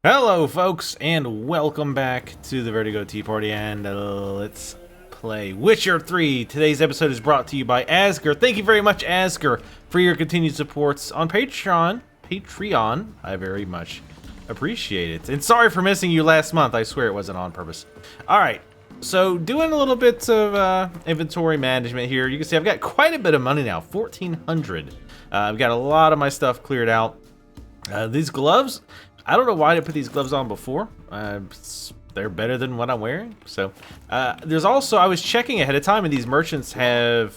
Hello folks, and welcome back to the Vertigo Tea Party, and let's play Witcher 3. Today's episode is brought to you by Asger. Thank you very much, Asger, for your continued supports on Patreon. I very much appreciate it. And sorry for missing you last month. I swear it wasn't on purpose. Alright, so doing a little bit of inventory management here. You can see I've got quite a bit of money now, 1,400. I've got a lot of my stuff cleared out. These gloves, I don't know why I didn't put these gloves on before. They're better than what I'm wearing. So there's also, I was checking ahead of time, and these merchants have,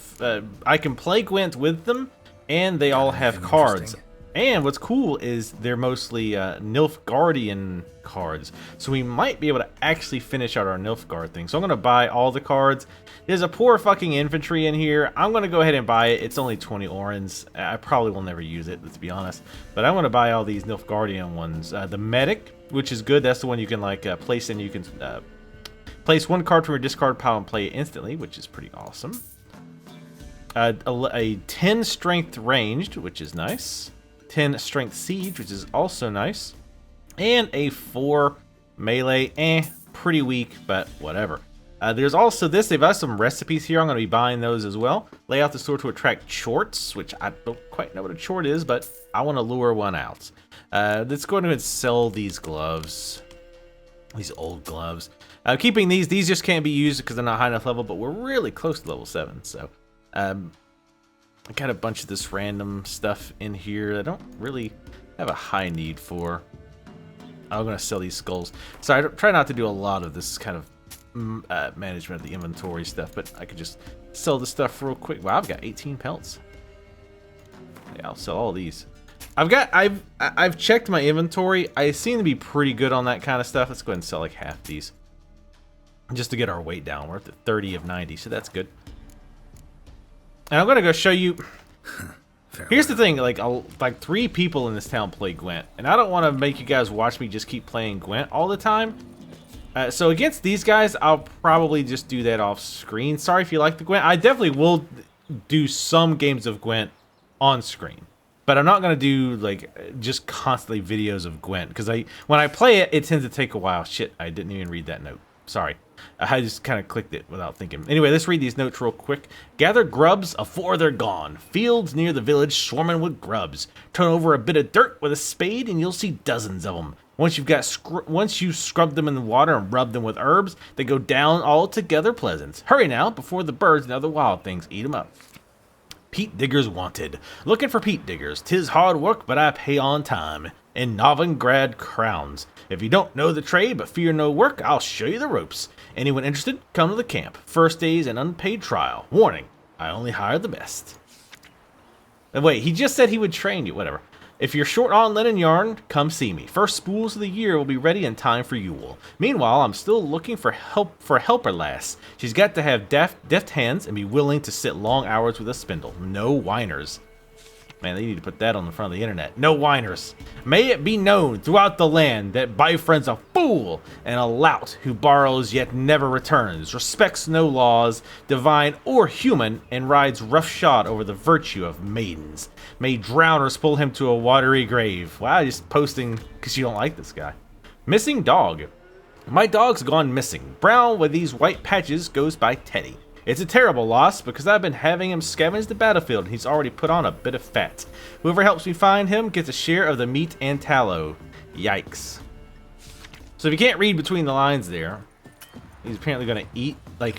I can play Gwent with them, and they all have cards. And what's cool is they're mostly Nilfgaardian cards. So we might be able to actually finish out our Nilfgaard thing. So I'm going to buy all the cards. There's a poor fucking infantry in here. I'm going to go ahead and buy it. It's only 20 orens. I probably will never use it, let's be honest. But I'm going to buy all these Nilfgaardian ones. The medic, which is good. That's the one you can like place in. You can place one card from your discard pile and play it instantly, which is pretty awesome. A 10 strength ranged, which is nice. 10 strength siege, which is also nice. And a 4 melee, pretty weak, but whatever. There's also this. They've got some recipes here. I'm going to be buying those as well. Lay out the sword to attract chorts, which I don't quite know what a chort is, but I want to lure one out. Let's go ahead and sell these gloves. These old gloves. Keeping these just can't be used because they're not high enough level, but we're really close to level 7, so... I got a bunch of this random stuff in here that I don't really have a high need for. I'm going to sell these skulls. So I try not to do a lot of this kind of management of the inventory stuff, but I could just sell this stuff real quick. Wow, I've got 18 pelts. Yeah, I'll sell all these. I've checked my inventory. I seem to be pretty good on that kind of stuff. Let's go ahead and sell like half these. Just to get our weight down. We're at the 30 of 90, so that's good. And I'm gonna go show you. Here's the thing, like 3 people in this town play Gwent, and I don't want to make you guys watch me just keep playing Gwent all the time. So against these guys, I'll probably just do that off screen. Sorry if you like the Gwent. I definitely will do some games of Gwent on screen, but I'm not gonna do like just constantly videos of Gwent because when I play it, it tends to take a while. Shit, I didn't even read that note. Sorry. I just kind of clicked it without thinking. Anyway, let's read these notes real quick. Gather grubs afore they're gone. Fields near the village swarming with grubs. Turn over a bit of dirt with a spade and you'll see dozens of them. Once you've scrubbed them in the water and rubbed them with herbs, they go down altogether pleasant. Hurry now, before the birds and other wild things eat them up. Peat diggers wanted. Looking for peat diggers. 'Tis hard work, but I pay on time. In Novigrad crowns. If you don't know the trade but fear no work, I'll show you the ropes. Anyone interested, come to the camp. First day's an unpaid trial. Warning, I only hire the best. And wait, he just said he would train you, whatever. If you're short on linen yarn, come see me. First spools of the year will be ready in time for Yule. Meanwhile, I'm still looking for a helper lass. She's got to have deft hands and be willing to sit long hours with a spindle. No whiners. Man, they need to put that on the front of the internet. No whiners. May it be known throughout the land that Bifriend's a fool and a lout who borrows yet never returns, respects no laws, divine or human, and rides roughshod over the virtue of maidens. May drowners pull him to a watery grave. Wow, just posting because you don't like this guy. Missing dog. My dog's gone missing. Brown with these white patches goes by Teddy. It's a terrible loss because I've been having him scavenge the battlefield and he's already put on a bit of fat. Whoever helps me find him gets a share of the meat and tallow. Yikes. So if you can't read between the lines there, he's apparently going to eat, like,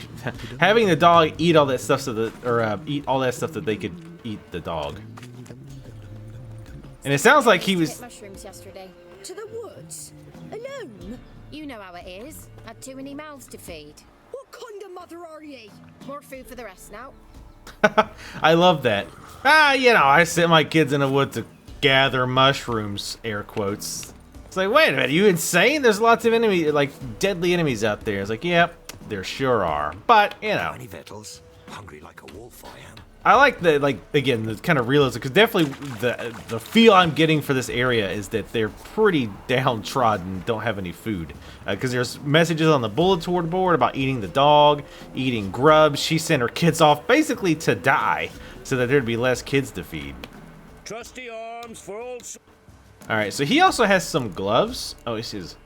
having the dog eat all that stuff so that, eat all that stuff that they could eat the dog. And it sounds like he was... mushrooms yesterday. To the woods? Alone? You know how it is. Had too many mouths to feed. What kind of mother are ye? More food for the rest now. I love that. You know, I sent my kids in the wood to gather mushrooms, air quotes. It's like, wait a minute, are you insane? There's lots of enemies, like, deadly enemies out there. It's like, yep, there sure are. But, you know. Any victuals? Hungry like a wolf I am. I like the, like, again, the kind of realism, because definitely the feel I'm getting for this area is that they're pretty downtrodden, don't have any food. Because there's messages on the bulletin board about eating the dog, eating grubs. She sent her kids off basically to die so that there'd be less kids to feed. Trusty arms for old... All right, so he also has some gloves. Oh, this is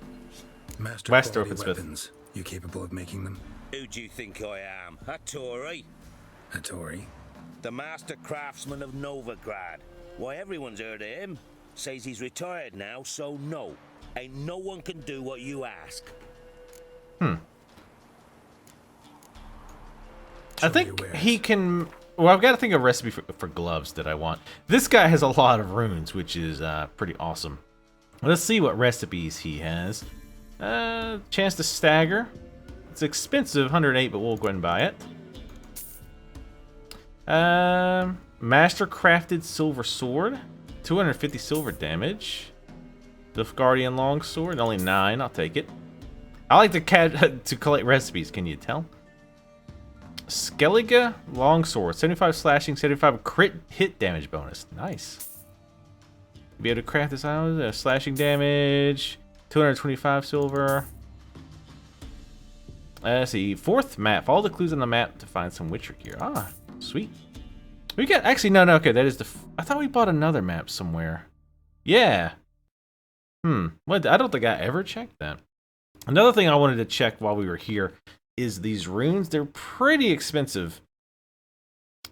Master West quality Orphan Smith. weapons. You capable of making them? Who do you think I am? A Tory? A Tory? The master craftsman of Novigrad. Why, everyone's heard of him. Says he's retired now, so no. Ain't no one can do what you ask. I think he can. Well, I've got to think of a recipe for gloves that I want. This guy has a lot of runes, which is pretty awesome. Let's see what recipes he has. Chance to stagger. It's expensive, 108, but we'll go ahead and buy it. Master crafted silver sword, 250 silver damage. The Guardian longsword, only 9. I'll take it. I like to collect recipes. Can you tell? Skellige longsword, 75 slashing, 75 crit hit damage bonus. Nice. Be able to craft this item. Slashing damage, 225 silver. Let's see. 4th map. Follow the clues on the map to find some Witcher gear. Ah, sweet. We got actually no. Okay, that is the. I thought we bought another map somewhere. Yeah. What? I don't think I ever checked that. Another thing I wanted to check while we were here is these runes. They're pretty expensive.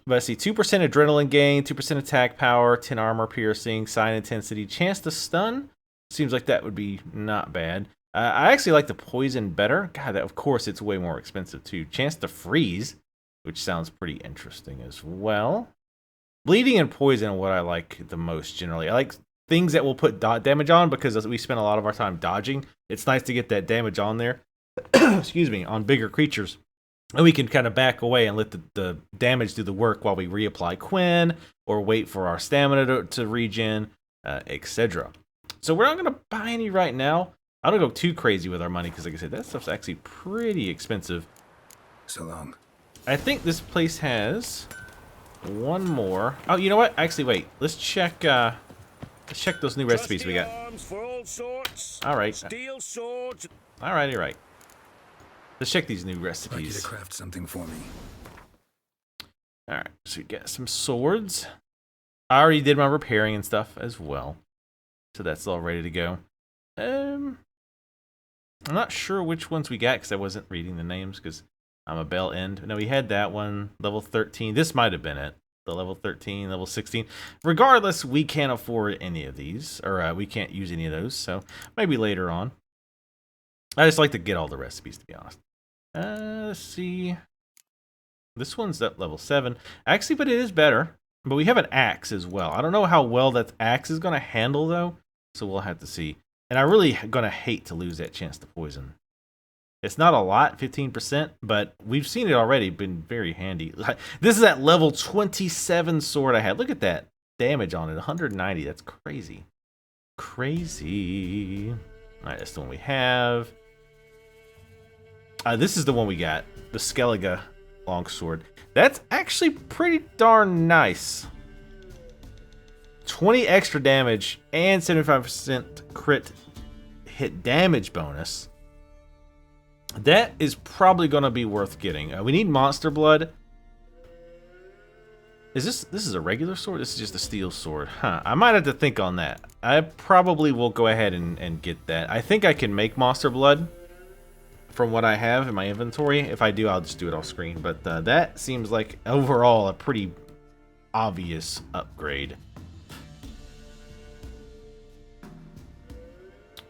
But I see 2% adrenaline gain, 2% attack power, 10 armor piercing, sign intensity, chance to stun. Seems like that would be not bad. I actually like the poison better. God, that, of course, it's way more expensive too. Chance to freeze, which sounds pretty interesting as well. Bleeding and poison are what I like the most generally. I like things that will put dot damage on because we spend a lot of our time dodging. It's nice to get that damage on there. Excuse me, on bigger creatures. And we can kind of back away and let the damage do the work while we reapply Quinn or wait for our stamina to regen, etc. So we're not going to buy any right now. I don't go too crazy with our money because, like I said, that stuff's actually pretty expensive. So long. I think this place has one more. Oh, you know what? Actually, wait. Let's check those new recipes we got. Arms for all sorts. All right. Steel swords. All right, you're right. Let's check these new I'd like you recipes. to craft something for me. All right, so we got some swords. I already did my repairing and stuff as well, so that's all ready to go. I'm not sure which ones we got because I wasn't reading the names because I'm a bell end. No, we had that one, level 13. This might have been it. The level 13, level 16. Regardless, we can't afford any of these, or we can't use any of those, so maybe later on. I just like to get all the recipes, to be honest. Let's see. This one's at level 7. Actually, but it is better. But we have an axe as well. I don't know how well that axe is going to handle, though. So we'll have to see. And I'm really going to hate to lose that chance to poison. It's not a lot, 15%, but we've seen it already. Been very handy. This is at level 27 sword I had. Look at that damage on it. 190. That's crazy. Crazy. All right, that's the one we have. This is the one we got. The Skellige longsword. That's actually pretty darn nice. 20 extra damage and 75% crit hit damage bonus. That is probably going to be worth getting. We need monster blood. This is a regular sword? This is just a steel sword. Huh. I might have to think on that. I probably will go ahead and get that. I think I can make monster blood from what I have in my inventory. If I do, I'll just do it off screen. But that seems like overall a pretty obvious upgrade.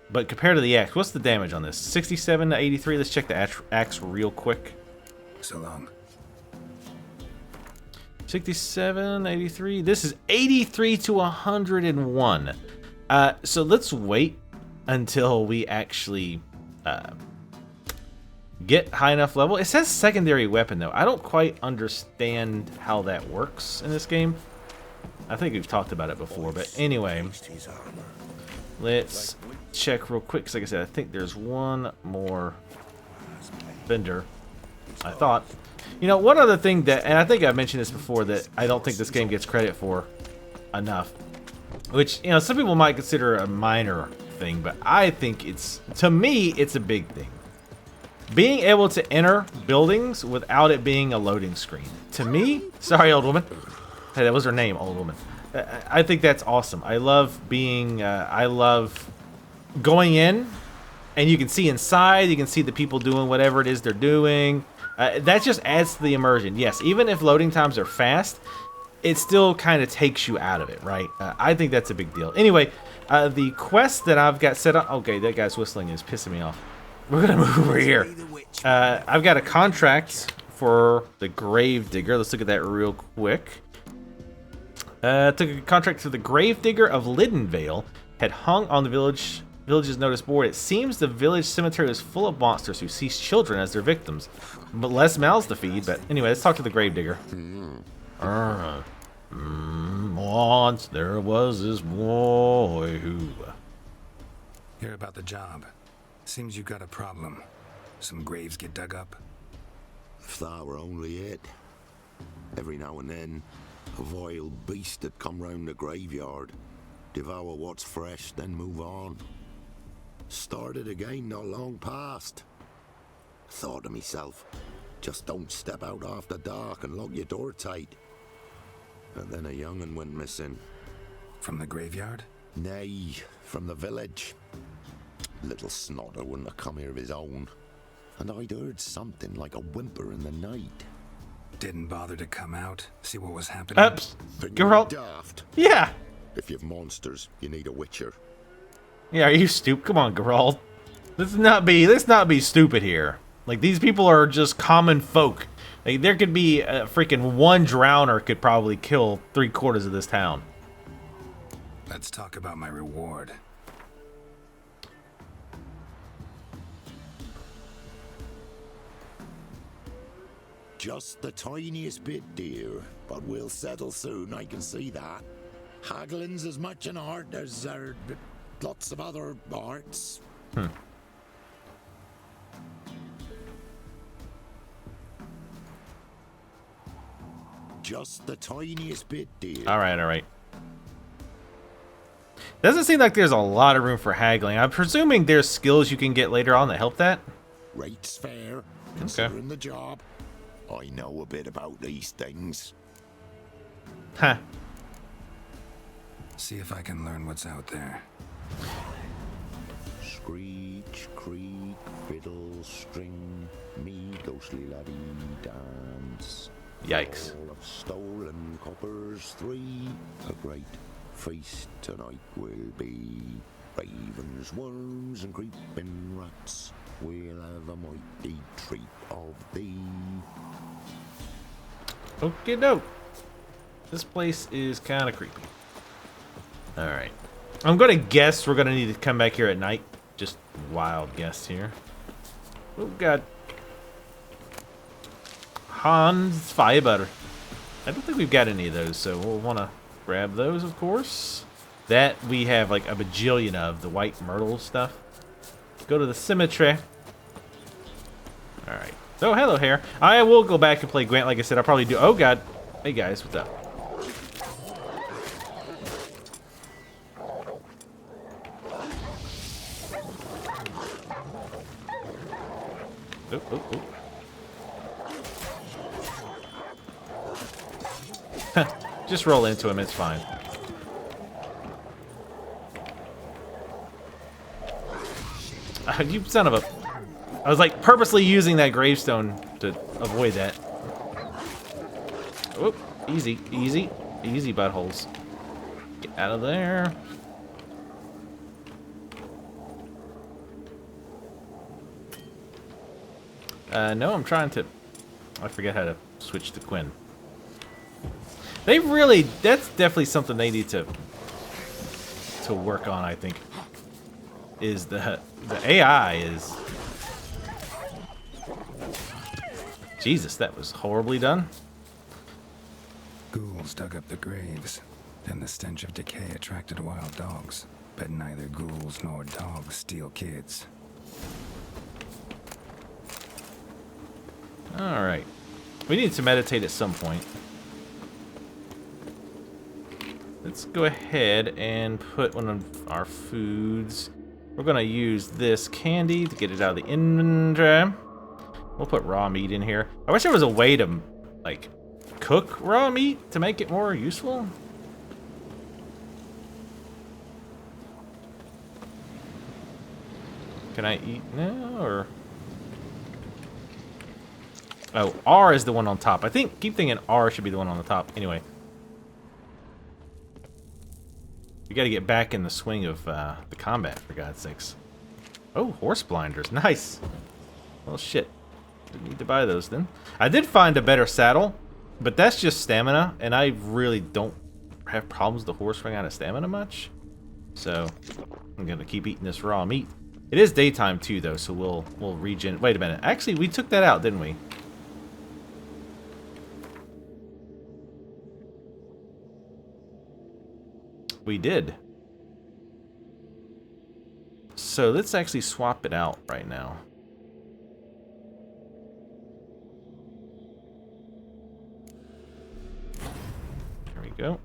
But compared to the axe, what's the damage on this? 67 to 83. Let's check the axe real quick. So long. 67, 83. This is 83 to 101. So let's wait until we actually get high enough level. It says secondary weapon, though. I don't quite understand how that works in this game. I think we've talked about it before, but anyway. Let's check real quick, because like I said, I think there's one more vendor. I thought. You know, one other thing that, and I think I've mentioned this before, that I don't think this game gets credit for enough, which, you know, some people might consider a minor thing, but I think it's, to me, it's a big thing. Being able to enter buildings without it being a loading screen. To me, sorry, old woman. Hey, that was her name, old woman. I think that's awesome. I love being, I love going in, and you can see inside, you can see the people doing whatever it is they're doing. That just adds to the immersion. Yes, even if loading times are fast, it still kind of takes you out of it, right? I think that's a big deal. Anyway, the quest that I've got set up... Okay, that guy's whistling is pissing me off. We're going to move over here. I've got a contract for the Grave Digger. Let's look at that real quick. Took a contract for the Grave Digger of Lidenvale. Had hung on the village's notice board. It seems the village cemetery was full of monsters who seized children as their victims. But less mouths to feed. But anyway, let's talk to the Grave Digger. Once there was this boy who... Hear about the job. Seems you got a problem. Some graves get dug up. If that were only it. Every now and then, a vile beast that come round the graveyard. Devour what's fresh, then move on. Started again not long past. Thought to myself, just don't step out after dark and lock your door tight. And then a young'un went missing. From the graveyard? Nay, from the village. Little snotter wouldn't have come here of his own. And I'd heard something like a whimper in the night. Didn't bother to come out, see what was happening? Geralt. Daft. Yeah. If you've monsters, you need a witcher. Yeah, are you stupid? Come on, Geralt. Let's not be stupid here. Like, these people are just common folk. Like, there could be a freaking one drowner could probably kill 3/4 of this town. Let's talk about my reward. Just the tiniest bit, dear. But we'll settle soon, I can see that. Haggling's as much an art as lots of other arts. Just the tiniest bit, dear. All right. Doesn't seem like there's a lot of room for haggling. I'm presuming there's skills you can get later on that help that. Rates fair, considering the job. I know a bit about these things. Huh. See if I can learn what's out there. Screech, creak, fiddle, string, me ghostly laddie dance. Yikes. All of stolen coppers 3. A great feast tonight will be. Ravens, worms, and creeping rats. We'll have a mighty treat of thee. Okay, no. This place is kind of creepy. All right. I'm gonna guess we're gonna need to come back here at night. Just wild guess here. We've got Hans Fiber. I don't think we've got any of those, so we'll want to grab those, of course. That we have like a bajillion of, the white myrtle stuff. Go to the cemetery. All right. So, hello, Hare. I will go back and play Gwent, like I said. I'll probably do... Oh, God. Hey, guys. What's up? Oop. Just roll into him. It's fine. You son of a... I was like purposely using that gravestone to avoid that. Oh, easy buttholes. Get out of there. No, I'm trying to... I forget how to switch to Quinn. They really... That's definitely something they need to work on, I think. Is the AI is... Jesus, that was horribly done. Ghouls dug up the graves. Then the stench of decay attracted wild dogs. But neither ghouls nor dogs steal kids. Alright. We need to meditate at some point. Let's go ahead and put one of our foods. We're going to use this candy to get it out of the inventory. We'll put raw meat in here. I wish there was a way to, like, cook raw meat to make it more useful. Can I eat now, or? Oh, R is the one on top. Keep thinking R should be the one on the top. Anyway. We gotta get back in the swing of the combat, for God's sakes. Oh, horse blinders. Nice. Well, shit. Didn't need to buy those then. I did find a better saddle, but that's just stamina, and I really don't have problems with the horse running out of stamina much. So, I'm gonna keep eating this raw meat. It is daytime too, though, so we'll regen. Wait a minute. Actually, we took that out, didn't we? We did. So let's actually swap it out right now. There we go.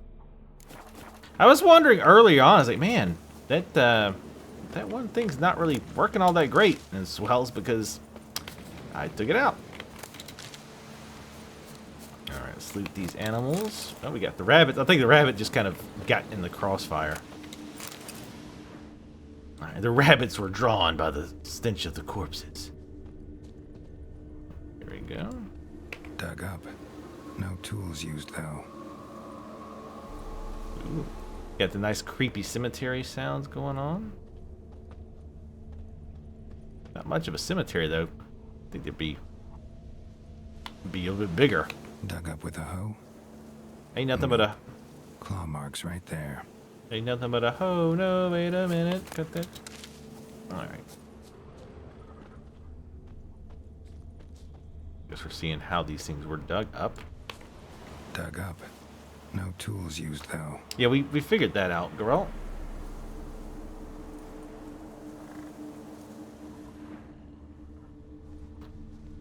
I was wondering earlier on, I was like, man, that one thing's not really working all that great. And as well as because I took it out. Alright, let's loot these animals. Oh, we got the rabbit. I think the rabbit just kind of got in the crossfire. Alright, the rabbits were drawn by the stench of the corpses. Here we go. Dug up. No tools used, though. Ooh. Got the nice creepy cemetery sounds going on. Not much of a cemetery, though. I think there'd be a little bit bigger. Dug up with a hoe? Ain't nothing but a... Claw marks right there. Ain't nothing but a hoe. No, wait a minute. Cut that. Alright. Guess we're seeing how these things were dug up. Dug up. No tools used, though. Yeah, we figured that out, Garel.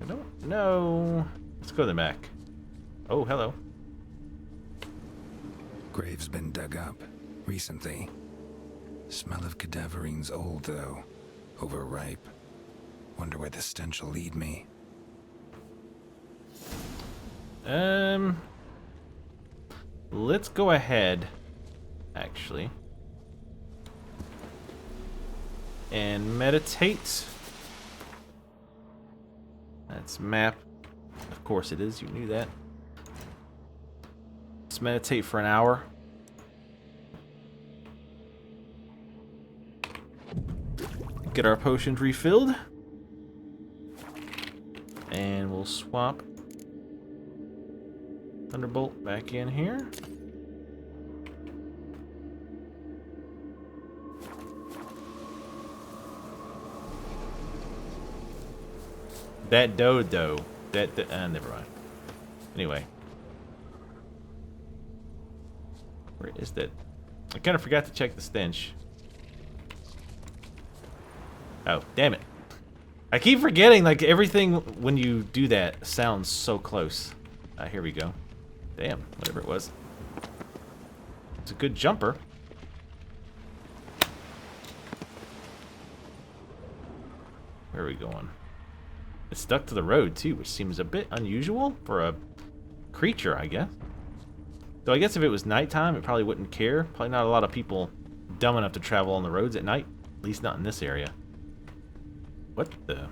I don't know. Let's go to the back. Oh, hello. Grave's been dug up. Recently. Smell of cadaverine's old, though. Overripe. Wonder where the stench will lead me. Let's go ahead, actually, and meditate. That's map. Of course it is, you knew that. Let's meditate for an hour. Get our potions refilled. And we'll swap Thunderbolt back in here. That dodo. Never mind. Anyway. Where is that? I kind of forgot to check the stench. Oh, damn it. I keep forgetting, like, everything when you do that sounds so close. Here we go. Damn, whatever it was. It's a good jumper. Where are we going? It's stuck to the road, too, which seems a bit unusual for a creature, I guess. Though I guess if it was nighttime, it probably wouldn't care. Probably not a lot of people dumb enough to travel on the roads at night. At least not in this area. What the?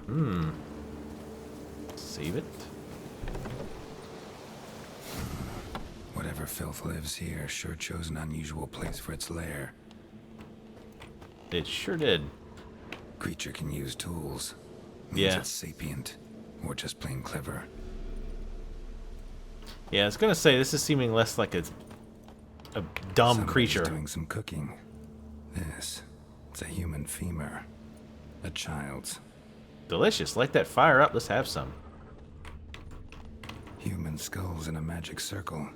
Save it. Whatever filth lives here sure chose an unusual place for its lair. It sure did. Creature can use tools. Means Yeah. it's sapient. Or just plain clever. Yeah, I was gonna say, this is seeming less like a dumb Somebody's creature. doing some cooking. This. It's a human femur. A child's. Delicious. Light that fire up. Let's have some. Human skulls in a magic circle.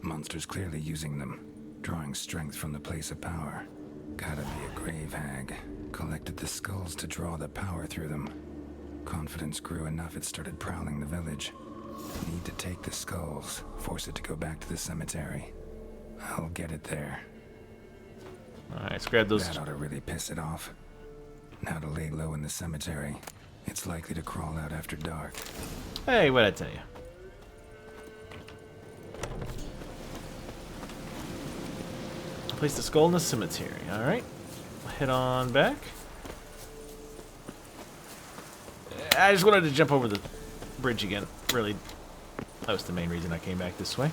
Monsters clearly using them. Drawing strength from the place of power. Gotta be a grave hag. Collected the skulls to draw the power through them. Confidence grew enough it started prowling the village. Need to take the skulls. Force it to go back to the cemetery. I'll get it there. Alright, let's grab those. That ought to really piss it off. Now to lay low in the cemetery. It's likely to crawl out after dark. Hey, what'd I tell you? Place the skull in the cemetery. Alright. Head on back. I just wanted to jump over the bridge again. Really, that was the main reason I came back this way.